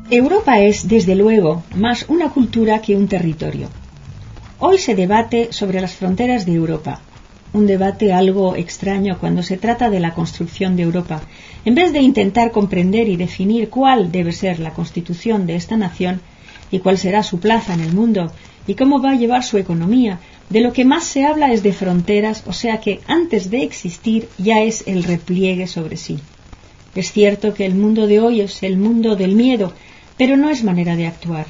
Europa es, desde luego, más una cultura que un territorio. Hoy se debate sobre las fronteras de Europa, un debate algo extraño cuando se trata de la construcción de Europa. En vez de intentar comprender y definir cuál debe ser la constitución de esta nación y cuál será su plaza en el mundo y cómo va a llevar su economía, de lo que más se habla es de fronteras, o sea que antes de existir ya es el repliegue sobre sí. Es cierto que el mundo de hoy es el mundo del miedo, pero no es manera de actuar.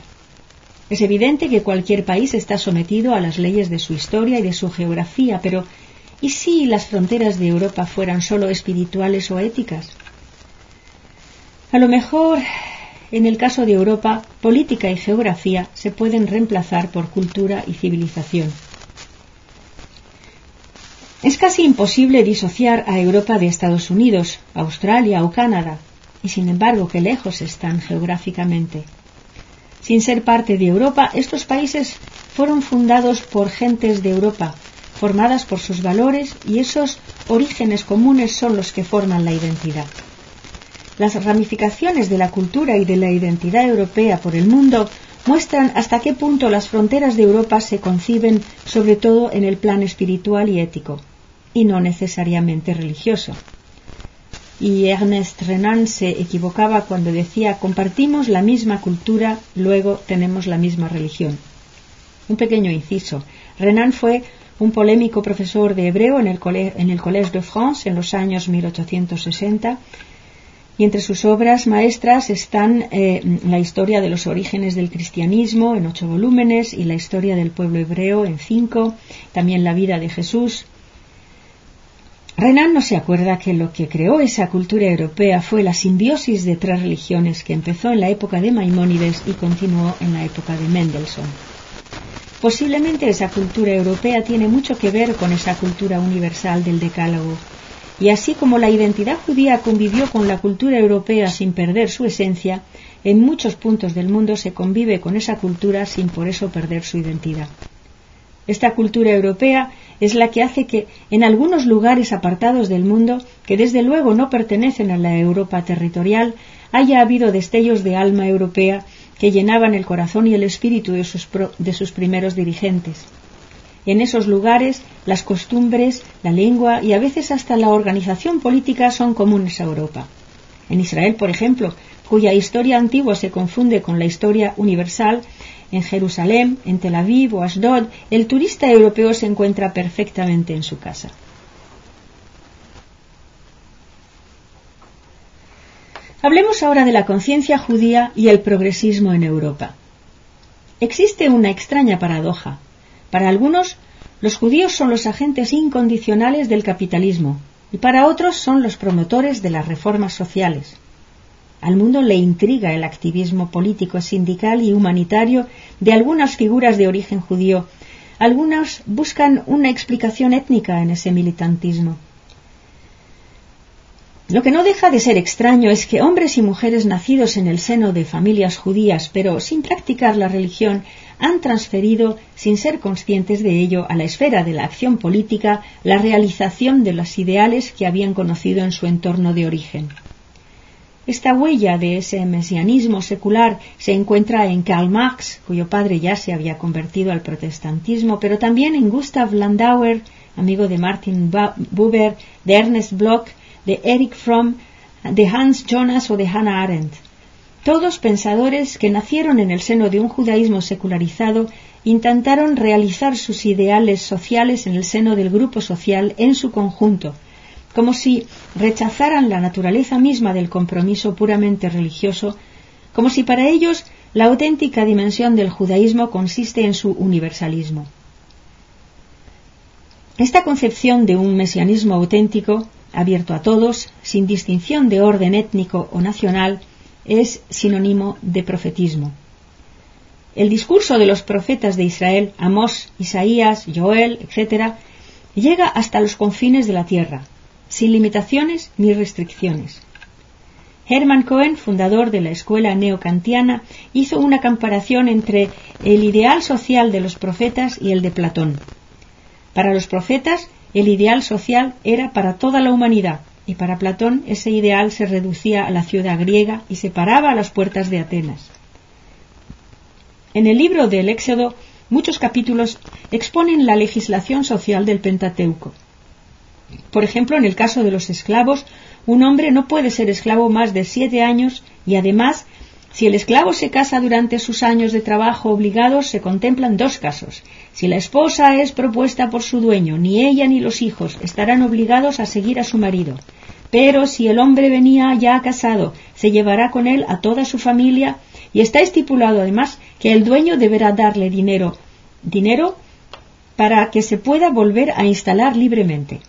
Es evidente que cualquier país está sometido a las leyes de su historia y de su geografía, pero ¿y si las fronteras de Europa fueran solo espirituales o éticas? A lo mejor, en el caso de Europa, política y geografía se pueden reemplazar por cultura y civilización. Es casi imposible disociar a Europa de Estados Unidos, Australia o Canadá, y sin embargo, qué lejos están geográficamente. Sin ser parte de Europa, estos países fueron fundados por gentes de Europa, formadas por sus valores, y esos orígenes comunes son los que forman la identidad. Las ramificaciones de la cultura y de la identidad europea por el mundo muestran hasta qué punto las fronteras de Europa se conciben sobre todo en el plano espiritual y ético, y no necesariamente religioso. Y Ernest Renan se equivocaba cuando decía: compartimos la misma cultura, luego tenemos la misma religión. Un pequeño inciso. Renan fue un polémico profesor de hebreo en el Collège de France en los años 1860, y entre sus obras maestras están la historia de los orígenes del cristianismo en 8 volúmenes y la historia del pueblo hebreo en 5, también la vida de Jesús. Renan no se acuerda que lo que creó esa cultura europea fue la simbiosis de 3 religiones que empezó en la época de Maimónides y continuó en la época de Mendelssohn. Posiblemente esa cultura europea tiene mucho que ver con esa cultura universal del Decálogo, y así como la identidad judía convivió con la cultura europea sin perder su esencia, en muchos puntos del mundo se convive con esa cultura sin por eso perder su identidad. Esta cultura europea es la que hace que en algunos lugares apartados del mundo, que desde luego no pertenecen a la Europa territorial, haya habido destellos de alma europea que llenaban el corazón y el espíritu de sus primeros dirigentes. En esos lugares, las costumbres, la lengua y a veces hasta la organización política son comunes a Europa. En Israel, por ejemplo, cuya historia antigua se confunde con la historia universal, en Jerusalén, en Tel Aviv o Ashdod, el turista europeo se encuentra perfectamente en su casa. Hablemos ahora de la conciencia judía y el progresismo en Europa. Existe una extraña paradoja. Para algunos, los judíos son los agentes incondicionales del capitalismo, y para otros son los promotores de las reformas sociales. Al mundo le intriga el activismo político, sindical y humanitario de algunas figuras de origen judío. Algunos buscan una explicación étnica en ese militantismo. Lo que no deja de ser extraño es que hombres y mujeres nacidos en el seno de familias judías, pero sin practicar la religión, han transferido, sin ser conscientes de ello, a la esfera de la acción política la realización de los ideales que habían conocido en su entorno de origen. Esta huella de ese mesianismo secular se encuentra en Karl Marx, cuyo padre ya se había convertido al protestantismo, pero también en Gustav Landauer, amigo de Martin Buber, de Ernst Bloch, de Erich Fromm, de Hans Jonas o de Hannah Arendt. Todos pensadores que nacieron en el seno de un judaísmo secularizado intentaron realizar sus ideales sociales en el seno del grupo social en su conjunto, como si rechazaran la naturaleza misma del compromiso puramente religioso, como si para ellos la auténtica dimensión del judaísmo consiste en su universalismo. Esta concepción de un mesianismo auténtico, abierto a todos, sin distinción de orden étnico o nacional, es sinónimo de profetismo. El discurso de los profetas de Israel, Amós, Isaías, Joel, etc., llega hasta los confines de la tierra, sin limitaciones ni restricciones. Hermann Cohen, fundador de la escuela neokantiana, hizo una comparación entre el ideal social de los profetas y el de Platón. Para los profetas, el ideal social era para toda la humanidad, y para Platón ese ideal se reducía a la ciudad griega y se paraba a las puertas de Atenas. En el libro del Éxodo, muchos capítulos exponen la legislación social del Pentateuco. Por ejemplo, en el caso de los esclavos, un hombre no puede ser esclavo más de 7 años y además, si el esclavo se casa durante sus años de trabajo obligados, se contemplan 2 casos. Si la esposa es propuesta por su dueño, ni ella ni los hijos estarán obligados a seguir a su marido. Pero si el hombre venía ya casado, se llevará con él a toda su familia y está estipulado además que el dueño deberá darle dinero para que se pueda volver a instalar libremente.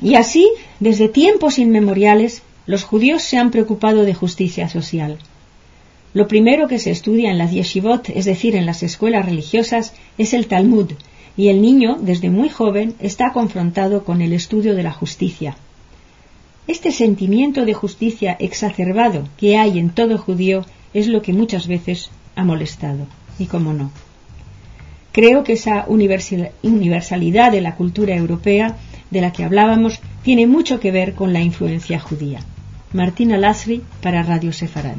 Y así, desde tiempos inmemoriales, los judíos se han preocupado de justicia social. Lo primero que se estudia en las yeshivot, es decir, en las escuelas religiosas, es el Talmud, y el niño, desde muy joven, está confrontado con el estudio de la justicia. Este sentimiento de justicia exacerbado que hay en todo judío es lo que muchas veces ha molestado, y cómo no. Creo que esa universalidad de la cultura europea de la que hablábamos tiene mucho que ver con la influencia judía. Martina Lasri para Radio Sefarad.